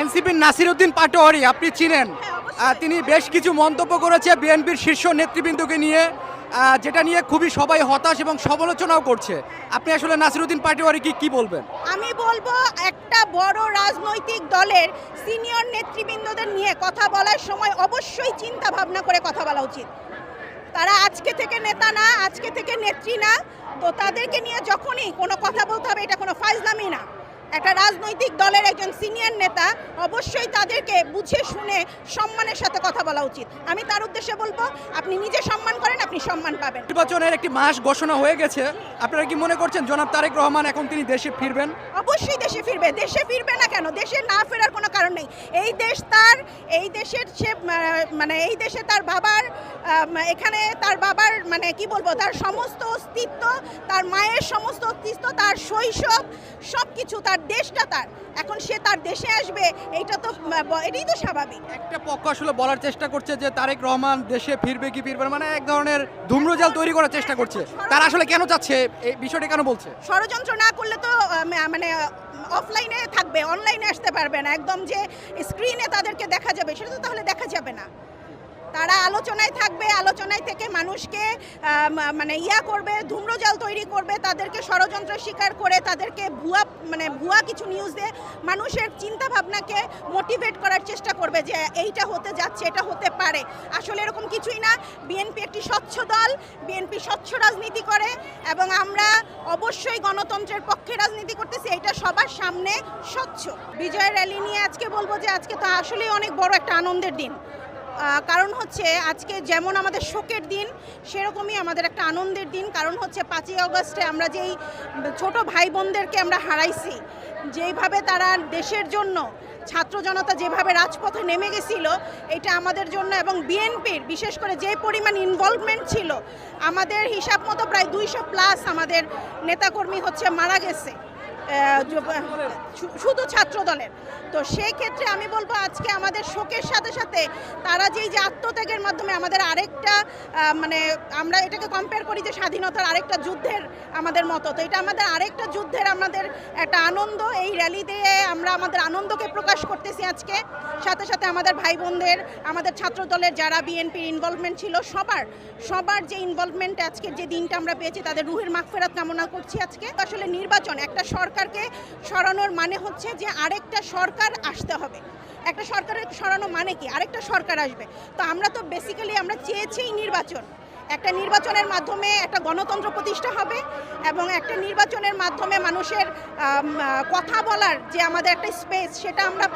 এনসিপির নাসিরউদ্দিন পাটোয়ারি আপনি চিনেন, তিনি বেশ কিছু মন্তব্য করেছে বিএনপির শীর্ষ নেতৃবৃন্দকে নিয়ে, যেটা নিয়ে খুবই সবাই হতাশ এবং সমালোচনাও করছে। আপনি আসলে নাসিরউদ্দিন পাটোয়ারি কি বলবেন? আমি বলবো একটা বড় রাজনৈতিক দলের সিনিয়র নেতৃবৃন্দদের নিয়ে কথা বলার সময় অবশ্যই চিন্তা ভাবনা করে কথা বলা উচিত। তারা আজকে থেকে নেতা না, আজকে থেকে নেত্রী না, তো তাদেরকে নিয়ে যখনই কোনো কথা বলতে হবে এটা কোনো ফাজলামি না। একটা রাজনৈতিক দলের একজন সিনিয়র নেতা অবশ্যই তাদেরকে বুঝে শুনে সম্মানের সাথে কথা বলা উচিত। আমি তার উদ্দেশ্যে বলবো, আপনি নিজে সম্মান করেন, আপনি সম্মান পাবেন। নির্বাচনের একটি মাস ঘোষণা হয়ে গেছে, আপনারা কি মনে করছেন জনাব তারেক রহমান এখন তিনি দেশে ফিরবেন? অবশ্যই দেশে ফিরবে। দেশে ফিরবে না কেন? দেশে না ফেরার কোনো কারণ নেই। এই দেশ তার, এই দেশের সে মানে এই দেশে তার বাবার, এখানে তার বাবার মানে কি বলবো, তার সমস্ত অস্তিত্ব, তার মায়ের সমস্ত অস্তিত্ব, তার শৈশব, সব কিছু, তার দেশটা তার। এখন সে তার দেশে আসবে, এইটা তো এটাই তো স্বাভাবিক। একটা পক্ষ আসলে বলার চেষ্টা করছে যে তারেক রহমান দেশে ফিরবে কি ফিরবে না, মানে এক ধরনের ধূম্রজাল তৈরি করার চেষ্টা করছে। তারা আসলে কেন চাচ্ছে, এই বিষয়টা কেন বলছে? ষড়যন্ত্র না করলে তো মানে অফলাইনে থাকবে, অনলাইনে আসতে পারবে না। একদম যে স্ক্রিনে তাদেরকে দেখা যাবে সেটা তো তাহলে দেখা যাবে না। তারা আলোচনায় থাকবে, আলোচনায় থেকে মানুষকে মানে করবে, ধূম্রজাল তৈরি করবে, তাদেরকে ষড়যন্ত্র স্বীকার করে তাদেরকে ভুয়া কিছু নিউজ দিয়ে মানুষের চিন্তা ভাবনাকে মোটিভেট করার চেষ্টা করবে যে এইটা হতে যাচ্ছে, এটা হতে পারে। আসলে এরকম কিছুই না। বিএনপি একটি স্বচ্ছ দল, বিএনপি স্বচ্ছ রাজনীতি করে এবং আমরা অবশ্যই গণতন্ত্রের পক্ষে রাজনীতি করতেছি, এটা সবার সামনে স্বচ্ছ। বিজয় র্যালি নিয়ে আজকে বলবো যে আজকে তো আসলেই অনেক বড় একটা আনন্দের দিন। কারণ হচ্ছে আজকে যেমন আমাদের শোকের দিন, সেরকমই আমাদের একটা আনন্দের দিন। কারণ হচ্ছে 5ই আগস্টে আমরা যেই ছোট ভাই বোনদেরকে আমরা হারাইছি, যেইভাবে তারা দেশের জন্য, ছাত্র জনতা যেভাবে রাজপথে নেমে গেছিল, এটা আমাদের জন্য এবং বিএনপির বিশেষ করে যে পরিমাণ ইনভলভমেন্ট ছিল, আমাদের হিসাব মতো প্রায় 200+ আমাদের নেতাকর্মী হচ্ছে মারা গেছে শুধু ছাত্র দলের। তো সেই ক্ষেত্রে আমি বলবো আজকে আমাদের শোকের সাথে সাথে তারা যে আত্মত্যাগের মাধ্যমে আমাদের আরেকটা মানে আমরা এটাকে কম্পেয়ার করি যে স্বাধীনতার আরেকটা যুদ্ধের আমাদের মতো, তো এটা আমাদের আরেকটা যুদ্ধের আমাদের একটা আনন্দ। এই র্যালি দিয়ে আমরা আমাদের আনন্দকে প্রকাশ করতেছি আজকে। সাথে সাথে আমাদের ভাই বোনদের, আমাদের ছাত্র দলের যারা বিএনপির ইনভলভমেন্ট ছিল, সবার যে ইনভলভমেন্ট আজকের যে দিনটা আমরা পেয়েছি, তাদের রুহের মাগফিরাত কামনা করছি। আজকে আসলে নির্বাচন, একটা সরকারকে সরানোর মানে হচ্ছে যে আরেকটা সরকার আসতে হবে। একটা সরকারের সরানো মানে কি? আরেকটা সরকার আসবে। তো আমরা তো বেসিক্যালি আমরা চেয়েছি নির্বাচন, একটা নির্বাচনের মাধ্যমে একটা গণতন্ত্র প্রতিষ্ঠা হবে এবং একটা নির্বাচনের মাধ্যমে মানুষের কথা বলার যে আমাদের একটা স্পেস, সেটা আমরা